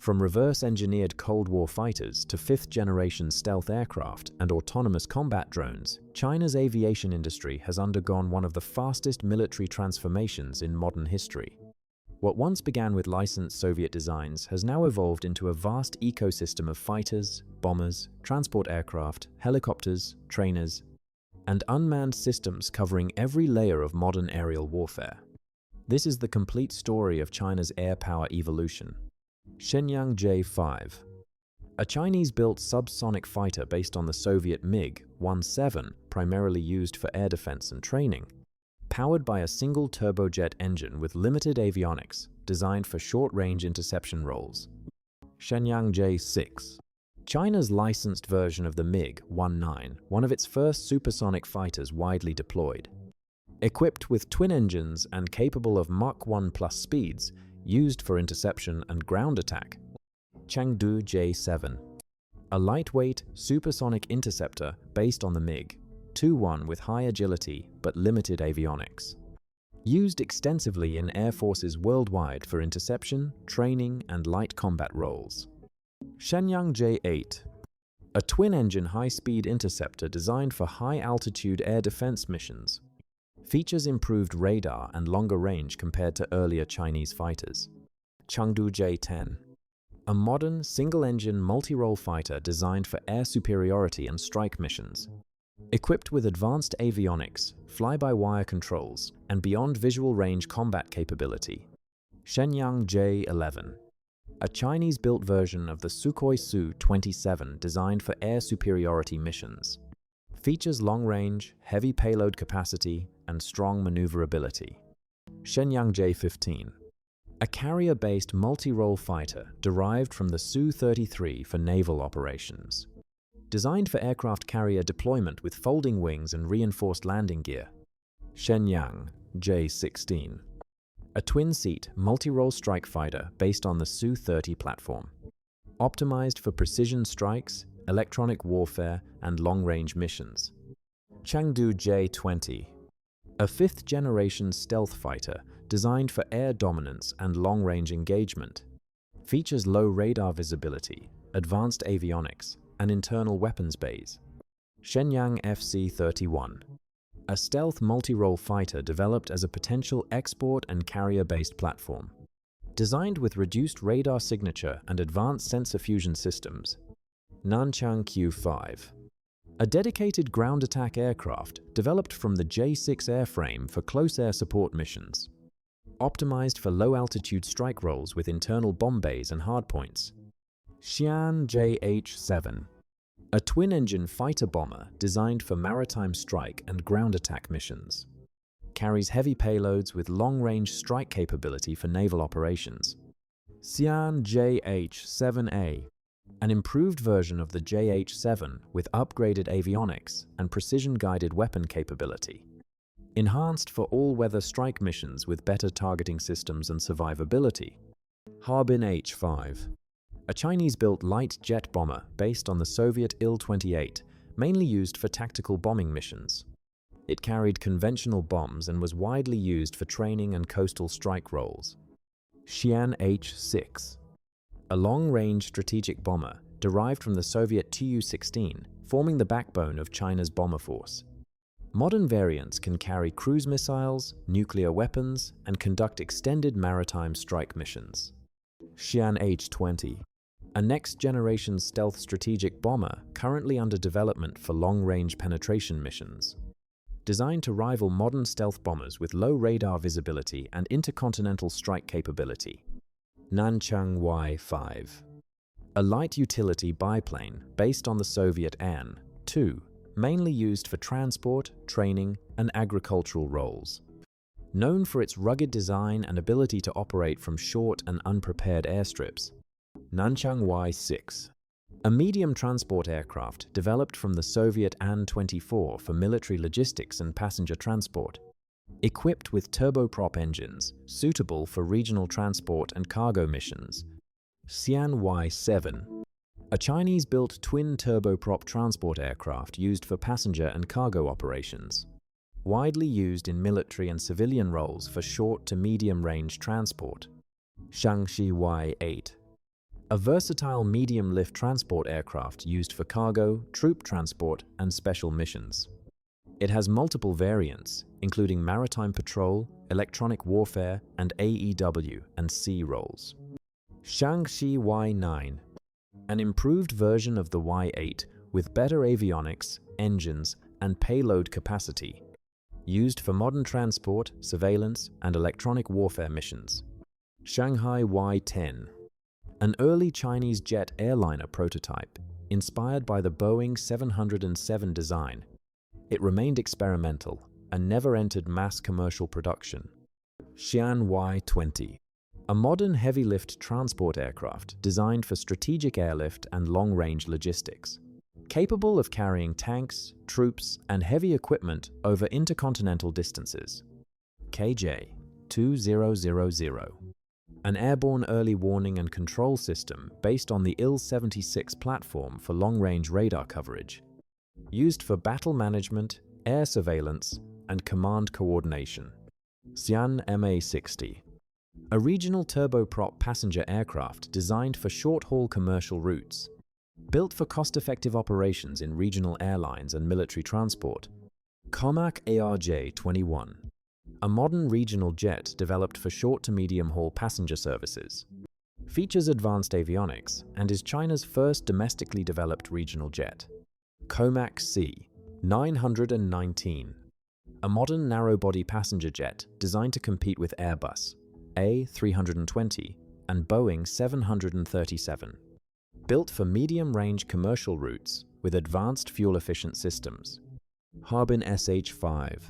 From reverse-engineered Cold War fighters to fifth-generation stealth aircraft and autonomous combat drones, China's aviation industry has undergone one of the fastest military transformations in modern history. What once began with licensed Soviet designs has now evolved into a vast ecosystem of fighters, bombers, transport aircraft, helicopters, trainers, and unmanned systems covering every layer of modern aerial warfare. This is the complete story of China's air power evolution. Shenyang J-5, a Chinese-built subsonic fighter based on the Soviet MiG-17, primarily used for air defense and training, powered by a single turbojet engine with limited avionics, designed for short-range interception roles. Shenyang J-6, China's licensed version of the MiG-19, one of its first supersonic fighters widely deployed. Equipped with twin engines and capable of Mach 1+ speeds, used for interception and ground attack. Chengdu J-7, a lightweight, supersonic interceptor based on the MiG-21 with high agility but limited avionics. Used extensively in air forces worldwide for interception, training, and light combat roles. Shenyang J-8, a twin-engine high-speed interceptor designed for high-altitude air defense missions. Features improved radar and longer range compared to earlier Chinese fighters. Chengdu J-10, a modern, single-engine, multi-role fighter designed for air superiority and strike missions. Equipped with advanced avionics, fly-by-wire controls, and beyond visual range combat capability. Shenyang J-11, a Chinese-built version of the Sukhoi Su-27 designed for air superiority missions. Features long-range, heavy payload capacity, and strong maneuverability. Shenyang J-15, a carrier-based multi-role fighter derived from the Su-33 for naval operations. Designed for aircraft carrier deployment with folding wings and reinforced landing gear. Shenyang J-16, a twin-seat, multi-role strike fighter based on the Su-30 platform. Optimized for precision strikes, electronic warfare, and long-range missions. Chengdu J-20, a fifth-generation stealth fighter designed for air dominance and long-range engagement. Features low radar visibility, advanced avionics, and internal weapons bays. Shenyang FC-31, a stealth multi-role fighter developed as a potential export and carrier-based platform. Designed with reduced radar signature and advanced sensor fusion systems. Nanchang Q-5, a dedicated ground attack aircraft developed from the J-6 airframe for close air support missions. Optimized for low-altitude strike roles with internal bomb bays and hardpoints. Xi'an JH-7, a twin-engine fighter bomber designed for maritime strike and ground attack missions. Carries heavy payloads with long-range strike capability for naval operations. Xi'an JH-7A, an improved version of the JH-7 with upgraded avionics and precision-guided weapon capability. Enhanced for all-weather strike missions with better targeting systems and survivability. Harbin H-5, a Chinese-built light jet bomber based on the Soviet Il-28, mainly used for tactical bombing missions. It carried conventional bombs and was widely used for training and coastal strike roles. Xi'an H-6, a long-range strategic bomber derived from the Soviet Tu-16, forming the backbone of China's bomber force. Modern variants can carry cruise missiles, nuclear weapons, and conduct extended maritime strike missions. Xi'an H-20, a next-generation stealth strategic bomber currently under development for long-range penetration missions. Designed to rival modern stealth bombers with low radar visibility and intercontinental strike capability. Nanchang Y-5, a light utility biplane based on the Soviet An-2, mainly used for transport, training, and agricultural roles. Known for its rugged design and ability to operate from short and unprepared airstrips. Nanchang Y-6, a medium transport aircraft developed from the Soviet An-24 for military logistics and passenger transport. Equipped with turboprop engines, suitable for regional transport and cargo missions. Xi'an Y-7, a Chinese-built twin turboprop transport aircraft used for passenger and cargo operations. Widely used in military and civilian roles for short to medium-range transport. Shangxi Y-8, a versatile medium-lift transport aircraft used for cargo, troop transport, and special missions. It has multiple variants, including maritime patrol, electronic warfare, and AEW and C roles. Shaanxi Y9, an improved version of the Y8 with better avionics, engines, and payload capacity, used for modern transport, surveillance, and electronic warfare missions. Shanghai Y10, an early Chinese jet airliner prototype, inspired by the Boeing 707 design. It remained experimental and never entered mass commercial production. Xi'an Y20, a modern heavy-lift transport aircraft designed for strategic airlift and long-range logistics, capable of carrying tanks, troops, and heavy equipment over intercontinental distances. KJ-2000, an airborne early warning and control system based on the Il-76 platform for long-range radar coverage, used for battle management, air surveillance, and command coordination. Xi'an MA-60, a regional turboprop passenger aircraft designed for short-haul commercial routes, built for cost-effective operations in regional airlines and military transport. COMAC ARJ-21, a modern regional jet developed for short to medium-haul passenger services, features advanced avionics and is China's first domestically developed regional jet. COMAC C-919, a modern narrow-body passenger jet designed to compete with Airbus A320 and Boeing 737, built for medium-range commercial routes with advanced fuel-efficient systems. Harbin SH-5,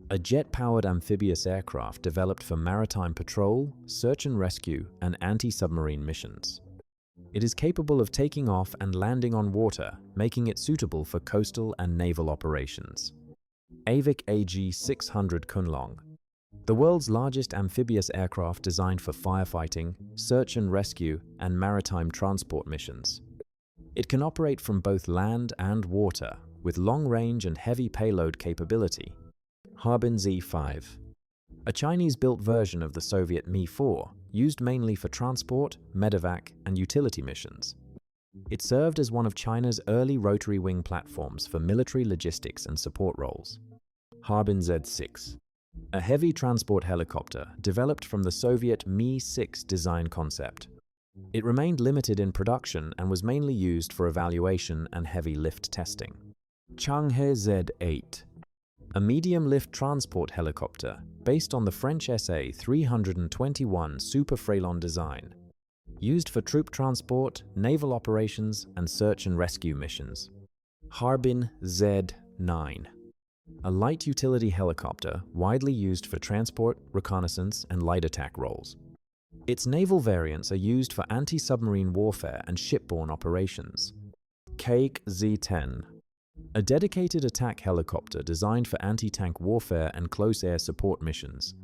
a jet-powered amphibious aircraft developed for maritime patrol, search and rescue, and anti-submarine missions. It is capable of taking off and landing on water, making it suitable for coastal and naval operations. AVIC AG-600 Kunlong, the world's largest amphibious aircraft designed for firefighting, search and rescue, and maritime transport missions. It can operate from both land and water, with long-range and heavy payload capability. Harbin Z-5, a Chinese-built version of the Soviet Mi-4, used mainly for transport, medevac, and utility missions. It served as one of China's early rotary wing platforms for military logistics and support roles. Harbin Z-6, a heavy transport helicopter developed from the Soviet Mi-6 design concept. It remained limited in production and was mainly used for evaluation and heavy lift testing. Changhe Z-8, a medium-lift transport helicopter based on the French SA-321 Super Frelon design, used for troop transport, naval operations, and search and rescue missions. Harbin Z-9, a light utility helicopter widely used for transport, reconnaissance, and light attack roles. Its naval variants are used for anti-submarine warfare and shipborne operations. Cake Z-10, a dedicated attack helicopter designed for anti-tank warfare and close air support missions.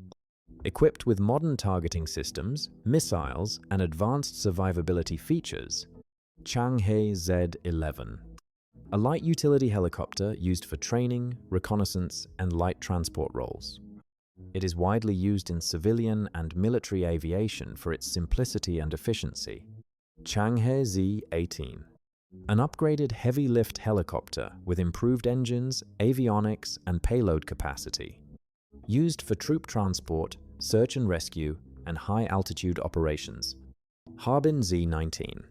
Equipped with modern targeting systems, missiles, and advanced survivability features. Changhe Z-11, a light utility helicopter used for training, reconnaissance, and light transport roles. It is widely used in civilian and military aviation for its simplicity and efficiency. Changhe Z-18, an upgraded heavy-lift helicopter with improved engines, avionics, and payload capacity, used for troop transport, search and rescue, and high-altitude operations. Harbin Z-19,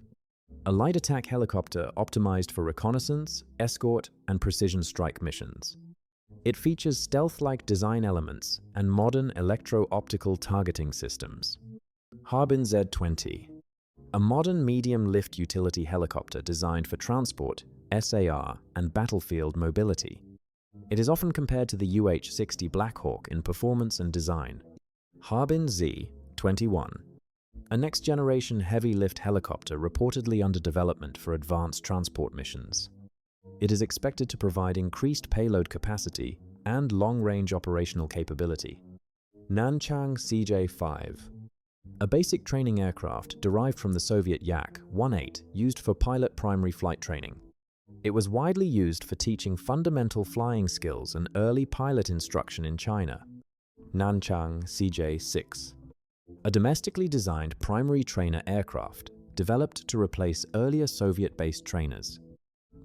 a light attack helicopter optimized for reconnaissance, escort, and precision strike missions. It features stealth-like design elements and modern electro-optical targeting systems. Harbin Z-20, a modern medium-lift utility helicopter designed for transport, SAR, and battlefield mobility. It is often compared to the UH-60 Black Hawk in performance and design. Harbin Z-21, a next-generation heavy-lift helicopter reportedly under development for advanced transport missions. It is expected to provide increased payload capacity and long-range operational capability. Nanchang CJ-5, a basic training aircraft derived from the Soviet Yak-18 used for pilot primary flight training. It was widely used for teaching fundamental flying skills and early pilot instruction in China. Nanchang CJ-6, a domestically designed primary trainer aircraft developed to replace earlier Soviet-based trainers.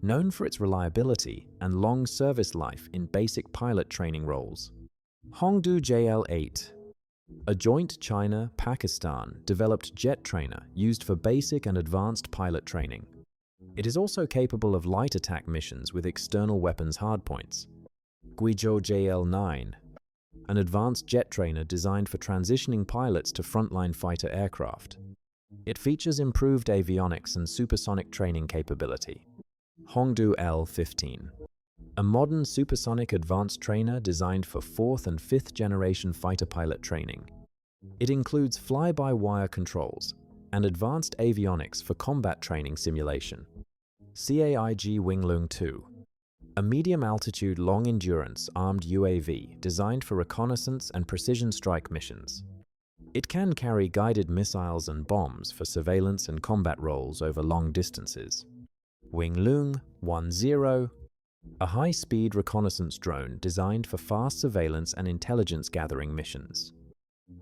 Known for its reliability and long service life in basic pilot training roles. Hongdu JL-8, a joint China-Pakistan developed jet trainer used for basic and advanced pilot training. It is also capable of light attack missions with external weapons hardpoints. Guizhou JL-9, an advanced jet trainer designed for transitioning pilots to frontline fighter aircraft. It features improved avionics and supersonic training capability. Hongdu L-15, a modern supersonic advanced trainer designed for 4th and 5th generation fighter pilot training. It includes fly-by-wire controls and advanced avionics for combat training simulation. CAIG Winglung 2, a medium-altitude, long-endurance armed UAV designed for reconnaissance and precision strike missions. It can carry guided missiles and bombs for surveillance and combat roles over long distances. Winglung 10, a high-speed reconnaissance drone designed for fast surveillance and intelligence-gathering missions.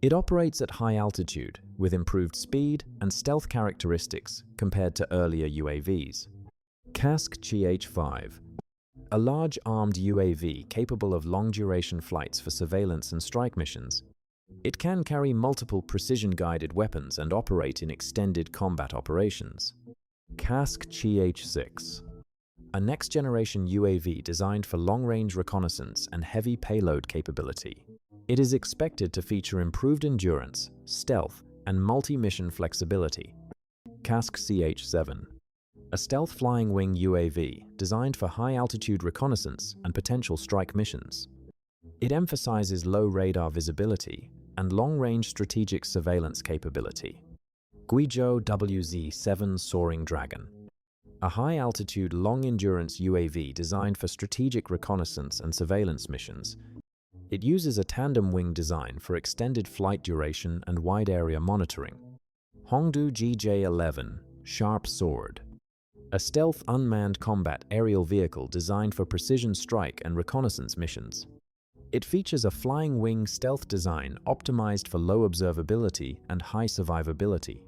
It operates at high altitude with improved speed and stealth characteristics compared to earlier UAVs. CASC GH-5, a large armed UAV capable of long-duration flights for surveillance and strike missions. It can carry multiple precision-guided weapons and operate in extended combat operations. CASC GH-6, a next-generation UAV designed for long-range reconnaissance and heavy payload capability. It is expected to feature improved endurance, stealth, and multi-mission flexibility. CASC CH-7, a stealth flying wing UAV designed for high-altitude reconnaissance and potential strike missions. It emphasizes low radar visibility and long-range strategic surveillance capability. Guizhou WZ-7 Soaring Dragon, a high-altitude, long-endurance UAV designed for strategic reconnaissance and surveillance missions. It uses a tandem wing design for extended flight duration and wide-area monitoring. Hongdu GJ-11 Sharp Sword, a stealth unmanned combat aerial vehicle designed for precision strike and reconnaissance missions. It features a flying wing stealth design optimized for low observability and high survivability.